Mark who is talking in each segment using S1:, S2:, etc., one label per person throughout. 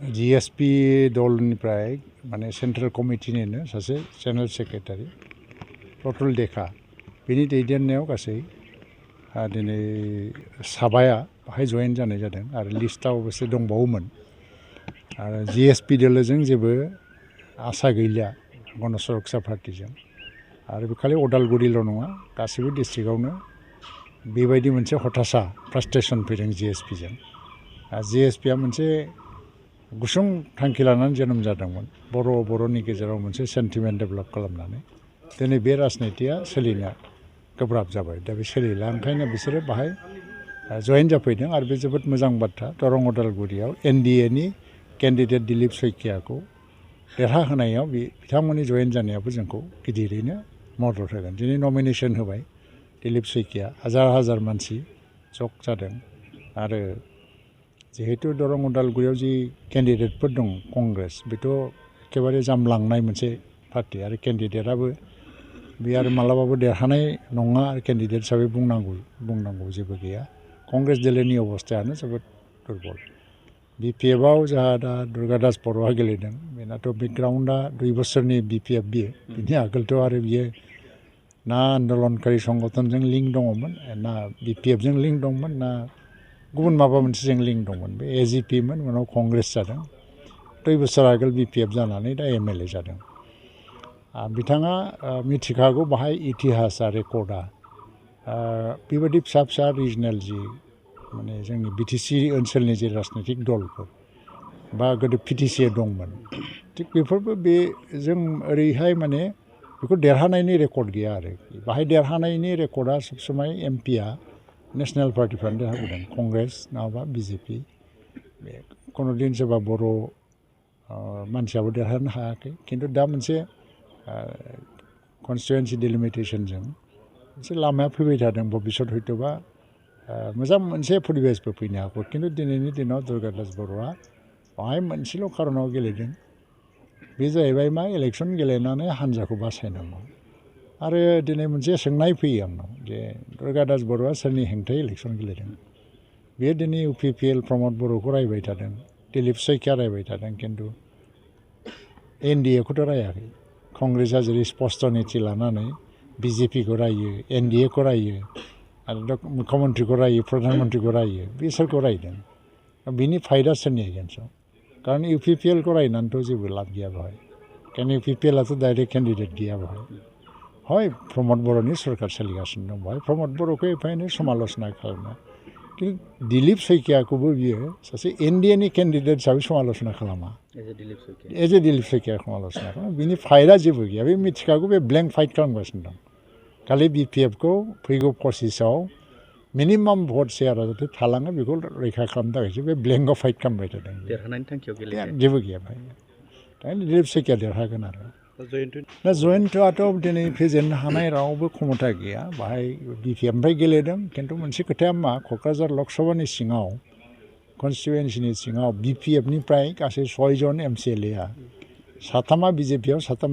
S1: GSP दलनिफ्राय माने central कमिटिनिनो सासे general secretary Praful देखा बिनि दैदेननायाव गासै दिनै साबाया बाहाय जयेन जानाय जादों आरो लिस्टआव अबसे दंबावोमोन आरो GSP दोलोजों जेबो आसा गैलिया गण सुरक्षा पार्टिजों आरो बे खालि अदालगुरिल' नङा गासैबो डिस्ट्रिक्टआवनो बेबायदि मोनसे हताशा फ्रास्ट्रेसन फैदों GSPजों GSPआ मोनसे गुसुं थांखि लानानै जोनोम जादोंमोन बर'नि गेजेराव मोनसे सेन्टिमेन्ट डेभेलप खालामनानै दिनै बे राजनितिया सोलिनो गोब्राब जाबाय दा बे सोलिला ओंखायनो बिसोरो बाहाय जयेन जाफैदों आरो बे जोबोद मोजां बाथ्रा दरं अदालगुरियाव NDAनि केन्डिडेट दिलीप सैकियाखौ देरहाहोनायाव बिथांमोननि जयेन जानायाबो जोंखौ गिदिरैनो मदद होगोन दिनै नमिनेसन होबाय दिलीप सैकिया हाजार मानसि जग जादों आरो जिहेतु दरं अदालगुरियाव जि केन्डिडेटफोर दं कंग्रेस बेथ' एखेबारे जामलांनाय मोनसे पार्टि आरो केन्डिडेटआबो बे आरो मालाबाबो देरहानाय नङा आरो केन्डिडेट हिसाबै बुंनांगौ जेबो गैया कंग्रेस दोलोनि अबस्थायानो जोबोद दुरबल BPFआव जोंहा दा दुर्गादास बर'आ गेलेदों बेनाथ' बेकग्राउन्डआ 2 बोसोरनि BPF बियो बिनि आगोलथ' आरो बियो ना आन्दलनकारि संगठनजों लिंक दङमोन ना BPFजों लिंक दंमोन ना गुबुन माबा मोनसेजों लिंक दंमोन बे AGP मोन उनाव कंग्रेस जादों 2 बोसोर आगोल BPF जानानै दा MLA जादों बिथाङा मिथिखागौ बाहाय इतिहासा रेकर्डआ बेबायदि फिसा रिजनेल जि माने जोंनि BTC ओनसोलनि जे राजनैतिक दलफोर बा गोदो PTC दंमोन थिग बेफोरबो बे जों ओरैहाय माने बेखौ देरहानायनि रेकर्ड गैया आरो बाहाय देरहानायनि रेकर्डआ सब समय MPआ नेशनेल पार्टिफ्रानो देरहाबोदों कंग्रेस नङाबा BJP बे खुनुदिन सोरबा बर' मानसियाबो देरहानो हायाखै खिन्थु दा मोनसे कनस्टिटुवेन्सि डिलिमिटेसनजों मोनसे लामाया फैबाय थादों भबिष्यत हयतोबा मोजां मोनसे परिबेसबो फैनो हागौ खिन्थु दिनैनि दिनाव दुर्गादास बर'आ बाहाय मोनसेल' खारनाव गेलेदों बे जाहैबाय मा इलेक्सन गेलेनानै हान्जाखौ बासायनांगौ आरो दिनै मोनसे सोंनाय फैयो आंनाव जे दुर्गादास बर'आ सोरनि हेंथायै इलेक्सन गेलेदों बेयो दिनै UPPL प्रमद बर'खौ रायबाय थादों दिलीप सैकिया रायबाय थादों खिन्थु NDAखौथ' रायाखै कंग्रेसआ जेरै स्पष्ट नीति लानानै BJPखौ रायो NDAखौ रायो आरो मुख्यमन्त्रिखौ रायो प्रधानमन्त्रिखौ रायो बे सोरखौ रायदों बिनि फायदा सोरनि एगेन्स्टआव खारन UPPLखौ रायनानैथ' जेबो लाब गैया बेवहाय खारन UPPLआथ' डाइरेक्ट केन्डिडेट गैया बेवहाय हय प्रमद बर'नि सरकार सोलिगासिनो दं बेवहाय प्रमद बर'खौ एफा एनै समाल'सना खालामो खिन्थु दिलीप सैकियाखौबो बियो सासे NDAनि केन्डिडेट हिसाबै समाल'सना खालामा एज ए दिलीप सैकिया समाल'सना खालामा बिनि फायदा जेबो गैया बे मिथिखागौ बे ब्लेंक फाइट खालामगासिनो दं खालि BPFखौ फैगौ 25आव मिनिमाम भट शेयारा जाहाथे थालाङो बेखौ रैखा खालामनो थाखायसो बे ब्लेंकआव फाइट खालामबाय थादों
S2: देरहानायनि थांखियाव गेलेया
S1: जेबो गैया भाई दा दिलीप सैकिया देरहागोन आरो दा जयन्तआथ' दिनै फेजेननो हानाय रावबो क्षमता गैया बाहाय BPFनिफ्राय गेलेदों खिन्थु मोनसे खोथाया मा क'क्राझार लकसभानि सिङाव कनस्टिटुवेन्सिनि सिङाव BPFनिफ्राय गासै 6 जन MCLAआ 7 BJPआव 7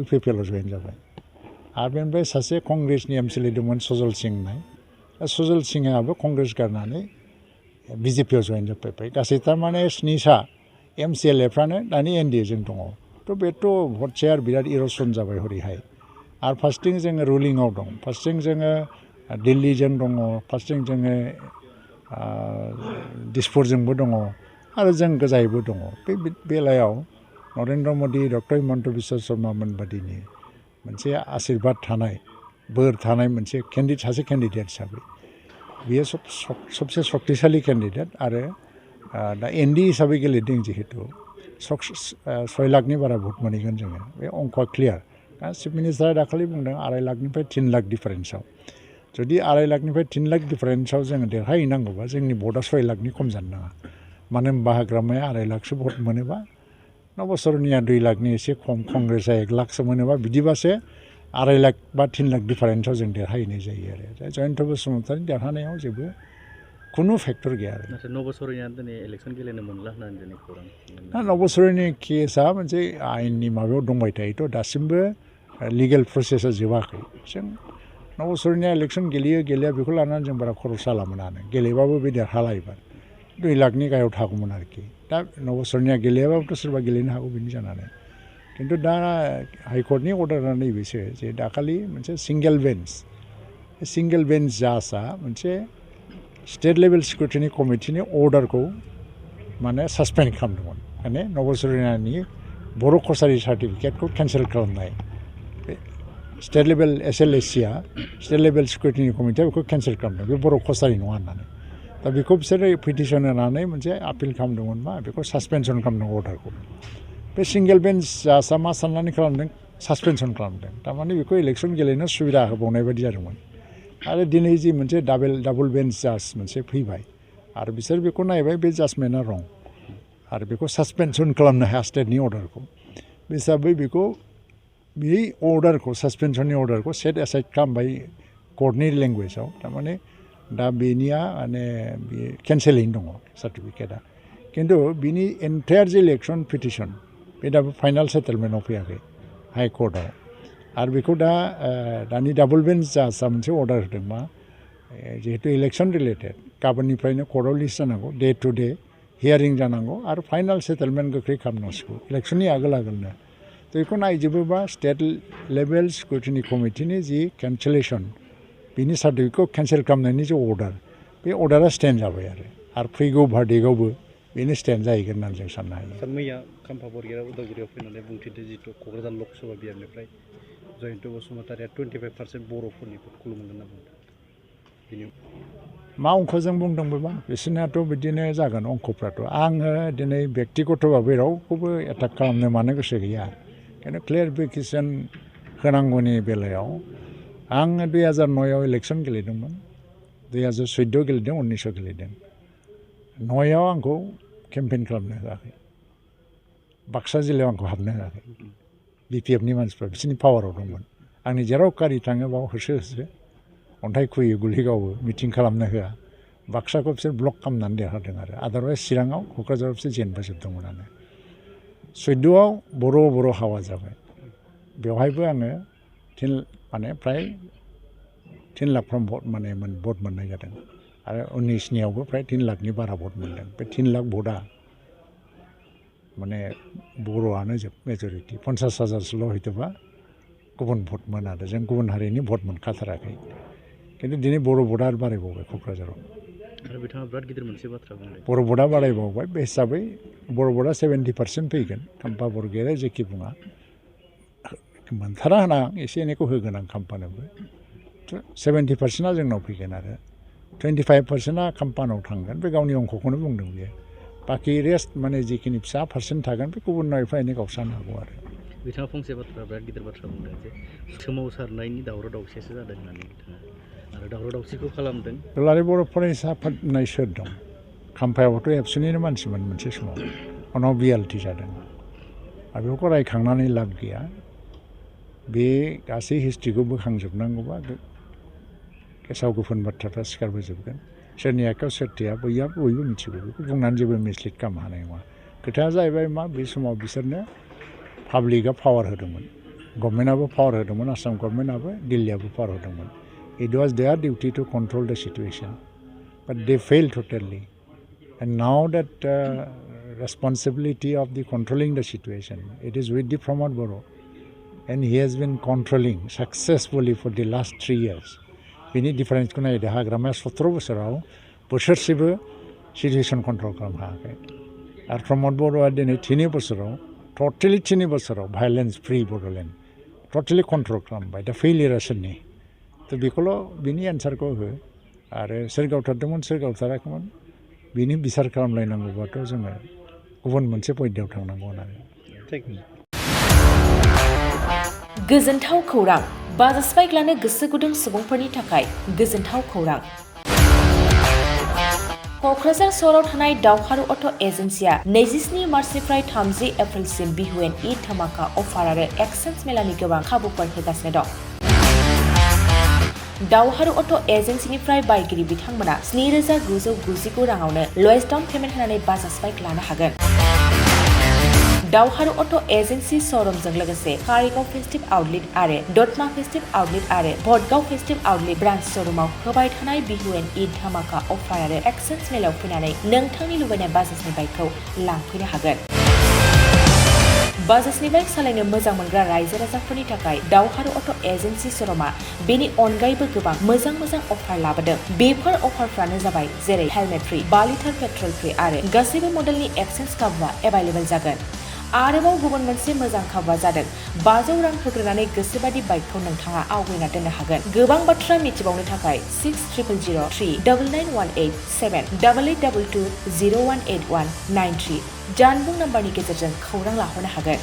S1: UPPLआव जयेन जाबाय आरो बेनिफ्राय सासे कंग्रेसनि MCLA दंमोन सजल सिं होननाय सजल सिंआबो कंग्रेस गारनानै BJPआव जयेन जाफैबाय गासै थारमाने 7सा MCLAफ्रानो दानि NDAजों दङ थ' बेथ' भट शेयार बिराद इर'सन जाबाय हरैहाय आरो फार्स्टथिं जोङो रुलिंआव दं फार्स्टथिं जोङो दिल्लीजों दङ फार्स्टथिं जोङो दिसपुरजोंबो दङ आरो जों गोजायैबो दङ बे बेलायाव नरेन्द्र मदि डक्टर हिमन्त बिश्व शर्मा मोनबादिनि मोनसे आशीर्बाद थानाय बोर थानाय मोनसे सासे केन्डिडेट हिसाबै बियो सबसे शक्तिशाली केन्डिडेट आरो दा NDA हिसाबै गेलेदों जिहेतु 6 लाखनि बारा भट मोनहैगोन जोङो बे अंकआ क्लियार चिफ मिनिस्टारा दाखालि बुंदों 2.5 लाखनिफ्राय 3 लाख डिफारेन्सआव जुदि 2.5 लाखनिफ्राय 3 लाख डिफारेन्सआव जोङो देरहाहैनांगौबा जोंनि भटआ 6 लाखनि खम जानो नाङा मानो होनबा हाग्रामाया 2.5 लाखसो भट मोनोबा नबसरनिया 2 लाखनि एसे खम कंग्रेसआ 1 लाखसो मोनोबा बिदिबासो 2.5 लाख बा 3 लाख डिफारेन्सआव जों देरहाहैनाय जायो आरो जयन्त बसुमतारी देरहानायाव जेबो खुनु फेक्टर गैया आरो
S2: नाथाय नबसरनिया दिनै इलेक्सन गेलेनो मोनला होननानै दिनै खौरां
S1: नबसरनि केसआ मोनसे आयेननि माबायाव दंबाय थायोथ' दासिमबो लिगेल प्रसेसआ जोबाखै जों नबसरनिया इलेक्सन गेलेयो गेलेया बेखौ लानानै जों बारा खरस खालामनो गेलेबाबो बे देरहालायबाय 2 लाखनि गाहायाव थागौमोन आरोखि दा नबसरनिया गेलेयाबाबोथ' सोरबा गेलेनो हागौ बिनि जानानै खिन्थु दा हाइकर्टनि अर्डारा नैबेसो जे दाखालि मोनसे सिंगेल बेन्च जाजआ मोनसे स्टेट लेभेल सिकिउरिटिनि कमिटिनि अर्डारखौ माने सासपेन्ड खालामदोंमोन माने नबसरनियानि बर' कसारि सार्टिफिकेटखौ केन्सेल खालामनाय स्टेट लेभेल SLSCआ स्टेट लेभेल सिकिउरिटिनि कमिटिया बेखौ केन्सेल खालामदों बे बर' कसारि नङा होननानै दा बेखौ बिसोरो पिटिसन होनानै मोनसे आपिल खालामदोंमोन मा बेखौ सासपेनसन खालामदों अर्डारखौ बे सिंगेल बेन्च जाजआ मा साननानै खालामदों सासपेनसन खालामदों थारमाने बेखौ इलेक्सन गेलेनो सुबिदा होबावनाय बायदि जादोंमोन आरो दिनै जि मोनसे डाबल बेन्च जाज मोनसे फैबाय आरो बिसोर बेखौ नायबाय बे जाजमेन्टआ रं आरो बेखौ सासपेनसन खालामनो हाया स्टेटनि अर्डारखौ बे हिसाबै बेखौ बे अर्डारखौ सासपेनसननि अर्डारखौ सेट एसाइड खालामबाय कर्टनि लेंगुवेजाव थारमाने दा बेनिया माने बे केन्सेलैनो दङ सार्टिफिकेटआ खिन्थु बिनि एन्टायार जे इलेक्सन पिटिसन बे दाबो फाइनाल सेटेलमेन्टआव फैयाखै हाइकर्टआव आरो बेखौ दा दानि डाबल बेन्च जाजआ मोनसे अर्डार होदों मा जिहेतु इलेक्सन रिलेटेड गाबोननिफ्रायनो कर्टआव लिस्ट जानांगौ डे टु डे हियारिं जानांगौ आरो फाइनाल सेटेलमेन्ट गोख्रै खालामनांसिगौ इलेक्सननि आगोलनो थ' बेखौ नायजोबोबा स्टेट लेभेल सिकिउरिटिनि कमिटिनि जि केन्सेलेसन बिनि सार्टिफिकेटखौ केन्सेल खालामनायनि जे अर्डार बे अर्डारा स्टेन्ड जाबाय आरो फैगौ भार्डिक्टआवबो बेनो स्टेन्ड जाहैगोन होननानै जों साननो हायो
S2: सार मैया खाम्फा बरगयारा उदालगुरियाव फैनानै बुंथिदो जितु क'क्राझार लकसभा बियाबनिफ्राय जयन्त बसुमतारिया 25% बर'फोरनि भटखौ मोनगोन होनना बुंदों बेनि
S1: मा अंखजों बुंदों बेबा बिसोरनाथ' बिदिनो जागोन अंखफ्राथ' आङो दिनै बेक्तिगत'भाबै रावखौबो एटाक खालामनो मानो गोसो गैया खिन्थु क्लियारिफिकेसन होनांगौनि बेलायाव आङो 2009आव इलेक्सन गेलेदोंमोन 2014 गेलेदों 19 गेलेदों 9आव आंखौ केम्पेइन खालामनो होआखै बाक्सा जिल्लायाव आंखौ हाबनो होआखै BPFनि मानसिफ्रा बिसोरनि पावाराव दंमोन आंनि जेराव गारि थाङो बाव होसो अन्थाइ खुयो गुलि गावो मिटिं खालामनो होआ बाक्साखौ बिसोर ब्लक खालामनानै देरहादों आरो आदारवाइज चिराङाव क'क्राझाराव बिसोर जेनबोजोबदोंमोनानो 14आव बर' हावा जाबाय बेवहायबो आङो प्राय 3 लाख भट भट मोननाय जादों आरो 19नियावबो प्राय 3 लाखनि बारा भट मोनदों बे 3 लाख भटआ माने बर'आनो जोब मेजरिटि 50,000सोल' हयतोबा गुबुन भट मोनादों जों गुबुन हारिनि भट मोनखाथाराखै खिन्थु दिनै बर' भटआ बारायबावबाय क'क्राझाराव
S2: आरो बिथाङा बिराद गिदिर मोनसे बाथ्रा बुंदों
S1: बर' भटआ बारायबावबाय बे हिसाबै बर' भटआ 70% फैगोन खाम्फा बरगयारा जेखि बुङा मोनथारा होना एसे एनैखौ होगोन आं खाम्फानोबो 70%आ जोंनाव फैगोन आरो 25%आ खाम्फानाव थांगोन बे गावनि अंखखौनो बुंदों बियो बाखि रेस्ट माने जिखिनि फिसा पार्सेन्ट थागोन बे गुबुननाव एफा एनै गावस्रानो हागौ आरो
S2: बिथाङा फंसे बाथ्रा बिराद गिदिर बाथ्रा बुंदों जे सोमावसारनायनि दावराव दावसियासो जादों होननानै बिथाङा आरो दावराव दावसिखौ खालामदों
S1: दुलाराय बर' फरायसा आफाद होननाय सोर दं खाम्फायावथ' एबसुनिनो मानसिमोन मोनसे समाव उनाव बियाल्टि जादों आरो बेखौ रायखांनानै लाब गैया बे गासै हिस्ट्रिखौ बोखांजोबनांगौबा गेसाव गोफोन बाथ्राफ्रा सिखारबोजोबगोन सोरनि आखायाव सोरथिया बयबो मिथिगौ बेखौ बुंनानै जेबो मिसलिड खालामनो हानाय नङा खोथाया जाहैबाय मा बे समाव बिसोरनो पाब्लिकआ पावार होदोंमोन गभर्नमेन्टआबो पावार होदोंमोन आसाम गभर्नमेन्टआबो दिल्लीआबो पावार होदोंमोन it was their duty to control the situation but they fail totally and now that responsibility of the controlling the situation it is with the Pramod Boro and he has been controlling successfully for the last 3 years बेनि डिफारेन्सखौ नायदो हाग्रामाया 17 बोसोराव बोसोरसेबो सिटुएसन control खालामनो हायाखै आरो प्रमद बर'आ दिनै 3 बोसोराव टटेलि 3 बोसोराव violence free Bodoland totally control खालामबाय दा फेलियरा सोरनि थ' बेखौल' बिनि एन्सारखौ हो आरो सोर गावथारदोंमोन सोर गावथाराखैमोन बिनि बिसार खालामलायनांगौबाथ' जोङो गुबुन मोनसे पइन्टआव थांनांगौ होननानै
S3: गोजोनथाव खौरां बाजाज बाइक लानो गोसो गुदुं सुबुंफोरनि थाखाय गोजोनथाव खौरां क'क्राझार सहराव थानाय दावहारु अट' एजेन्सिया 27 मार्चनिफ्राय 30 एप्रिलसिम बिहु एन्ड ईद धामाका अफार आरो एक्सचेन्ज मेलानि गोबां खाबुफोर होगासिनो दं दावहारु अट' एजेन्सिनिफ्राय बायगिरि बिथांमोना 7,999 राङावनो लवेस्ट डाउन पेमेन्ट होनानै बाजाज बाइक लानो हागोन दावहारु अट' एजेन्सि श'रुमजों लोगोसे कारिगाव फेस्टिभ आउटलेट आरो दतमा फेस्टिभ आउटलेट आरो भटगाव फेस्टिभ आउटलेट ब्रान्च श'रुमाव होबाय थानाय बिहु एन्ड ईद धामाका अफार आरो एक्सचेन्ज मेलायाव फैनानै नोंथांनि लुबैनाय बाजाजनि बाइकखौ लांफैनो हागोन। बाजाजनि बाइक सालायनो मोजां मोनग्रा रायजो राजाफोरनि थाखाय दावहारु अट' एजेन्सि श'रुमा बेनि अनगायैबो गोबां मोजां अफार लाबोदों। बेफोर अफारफ्रानो जाबाय जेरै helmet free, 2 litre petrol free आरो गासैबो मडेलनि एक्सचेन्ज खाबुआ एभेलेबल जागोन। आरोबाव गुबुन मोनसे मोजां खाबुआ जादों 500 रां होग्रोनानै गोसोबादि बाइकखौ नोंथाङा आवगायना दोननो हागोन। गोबां बाथ्रा मिथिबावनो थाखाय 60000399878822018193 जानबुं नाम्बारनि गेजेरजों खौरां लाहरनो हागोन।